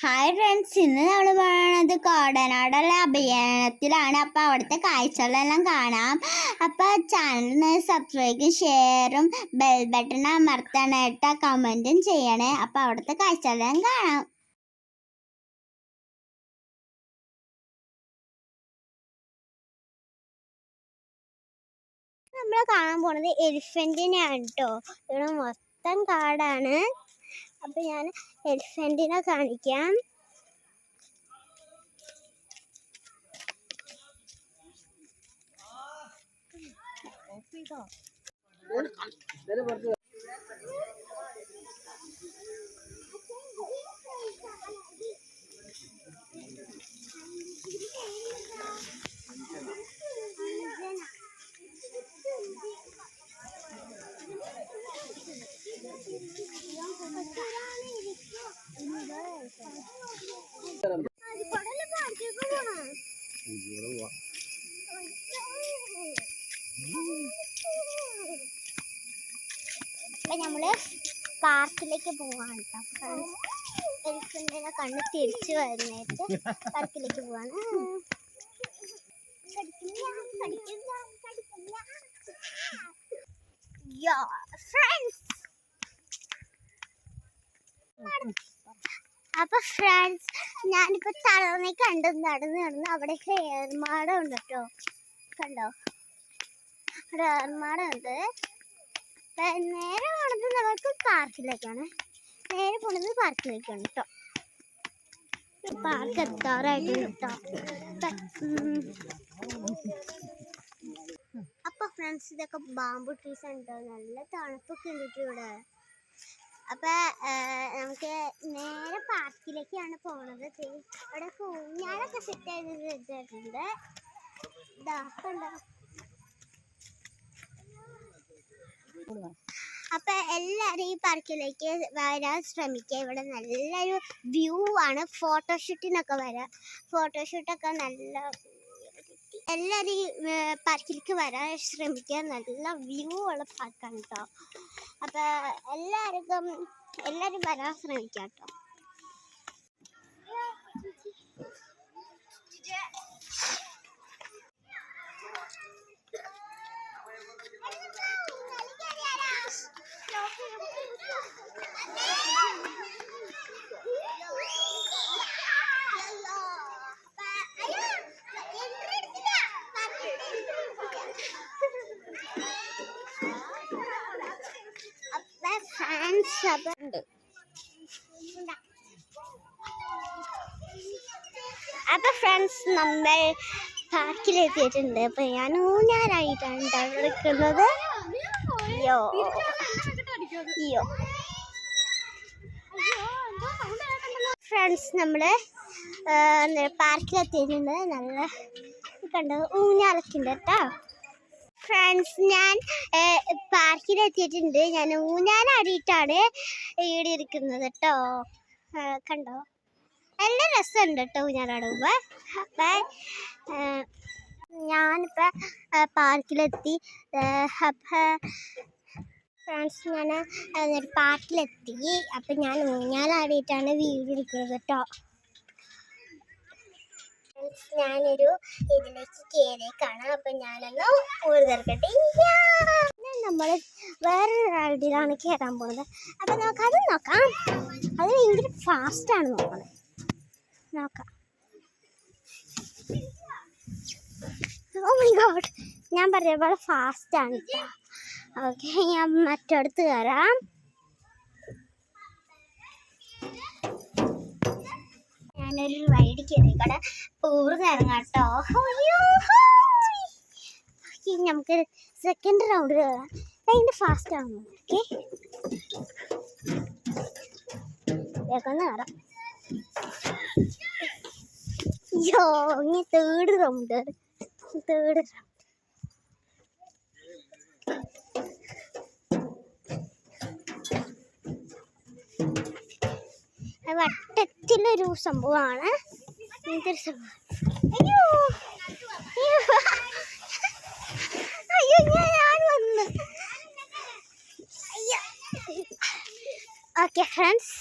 Hi friends, ഇന്ന് നമ്മൾ പോകുന്നത് കോടനാടുള്ള അഭയാരണ്യത്തിലാണ്. അപ്പോൾ അവിടുത്തെ കാഴ്ചകളെല്ലാം കാണാം. അപ്പോൾ ചാനലിന് സബ്സ്ക്രൈബും ഷെയറും ബെൽ ബട്ടൺ അമർത്താനായിട്ട് കമൻറ്റും ചെയ്യണേ. അപ്പോൾ അവിടുത്തെ കാഴ്ചകളെല്ലാം കാണാം. നമ്മൾ കാണാൻ പോണത് എലിഫൻറ്റിനെയാണ് കേട്ടോ. ഇവിടെ മൊത്തം കാടാണ്. അപ്പോൾ ഞാൻ എലിഫൻറ്റിനെ കാണിക്കാം. അപ്പൊ നമ്മള് പാർക്കിലേക്ക് പോവാണ് കേട്ടോ. എലിഫന്റിനെ കണ്ണ് തിരിച്ചു വരുന്നേറ്റ് പാർക്കിലേക്ക് പോവാണ്. അപ്പൊ ഫ്രണ്ട്സ്, ഞാനിപ്പോ തളർന്നി കണ്ടു നടന്ന് അവിടെ ഏർമാടം ഉണ്ട് കേട്ടോ. കണ്ടോ, അവിടെ ഏർമാടം ഉണ്ട്. നേരെ പോണത് നമുക്ക് പാർക്കിലേക്കാണ്. നേരെ പോണത് പാർക്കിലേക്കാണ് കേട്ടോ. പാർക്ക് എത്താറായിട്ടുണ്ട് കേട്ടോ. അപ്പൊ ഫ്രണ്ട്സ്, ഇതൊക്കെ ബാമ്പു ട്രീസ് ഉണ്ടോ. നല്ല തണുപ്പൊക്കെ ഉണ്ട് ഇവിടെ. അപ്പൊ നമുക്ക് നേരെ പാർക്കിലേക്കാണ് പോണത്. അവിടെ ഊഞ്ഞാലൊക്കെ സെറ്റ് ചെയ്ത് വെച്ചിട്ടുണ്ട്. ഇതാക്കണ്ടോ. അപ്പൊ എല്ലാരും ഈ പാർക്കിലേക്ക് വരാൻ ശ്രമിക്കുക. ഇവിടെ നല്ലൊരു വ്യൂ ആണ്. ഫോട്ടോഷൂട്ടിനൊക്കെ വരാം. ഫോട്ടോഷൂട്ടൊക്കെ നല്ല. എല്ലാരും ഈ പാർക്കിലേക്ക് വരാൻ ശ്രമിക്കുക. നല്ല വ്യൂ ഉള്ള പാർക്കാണ് കേട്ടോ. അപ്പൊ എല്ലാരും വരാൻ ശ്രമിക്കാം കേട്ടോ. അപ്പൊ ഫ്രണ്ട്സ്, നമ്മൾ പാർക്കിലെത്തിയിട്ടുണ്ട്. അപ്പൊ ഞാൻ ഊഞ്ഞാലായിട്ടാണ് എടുക്കുന്നത്. ഫ്രണ്ട്സ്, നമ്മള് പാർക്കിലെത്തിയിട്ടുണ്ട്. നല്ല കണ്ടോ, ഊഞ്ഞാലൊക്കെ ഉണ്ട് കേട്ടോ. ഫ്രണ്ട്സ്, ഞാൻ പാർക്കിലെത്തിയിട്ടുണ്ട്. ഞാൻ ഊഞ്ഞാലാടിയിട്ടാണ് ഇവിടെ ഇരിക്കുന്നത് കേട്ടോ. കണ്ടോ, നല്ല രസമുണ്ട് കേട്ടോ ഊഞ്ഞാലാടുമ്പോ. അപ്പം ഞാനിപ്പോൾ പാർക്കിലെത്തി. ഫ്രണ്ട്സ്, ഞാൻ പാർക്കിലെത്തി. അപ്പം ഞാൻ ഊഞ്ഞാലാടിയിട്ടാണ് വീഡിയോ എടുക്കുന്നത് കേട്ടോ. ഞാനൊരു ഇതിലേക്ക് കയറിയേക്കാണ്. അപ്പം ഞാനൊന്ന് ഊർന്നെടുക്കട്ടെ. നമ്മൾ വേറൊരു റൈഡിലാണ് കയറാൻ പോകുന്നത്. അപ്പം നമുക്കത് നോക്കാം. അത് ഭയങ്കര ഫാസ്റ്റാണ് നോക്കുന്നത്. നോക്കാം. ഓ മൈ ഗോഡ്, ഞാൻ പറഞ്ഞ പോലെ ഫാസ്റ്റാണ് കേട്ടോ. ഓക്കെ, ഞാൻ മറ്റടുത്ത് കയറാം. ഞാനൊരു റൈഡ് കയറിക്കടെ ഊർന്ന് ഇറങ്ങാം കേട്ടോ. നമുക്ക് സെക്കൻഡ് റൗണ്ട് കയറാം. ഭയങ്കര ഫാസ്റ്റ് ആണ്. ഓക്കെ, വേഗം കയറാം. ഇനി തേർഡ് റൗണ്ട്. വട്ടത്തിലൊരു സംഭവമാണ്. എന്തൊരു സംഭവം. അയ്യോ ഞാൻ വന്ന്. Okay friends,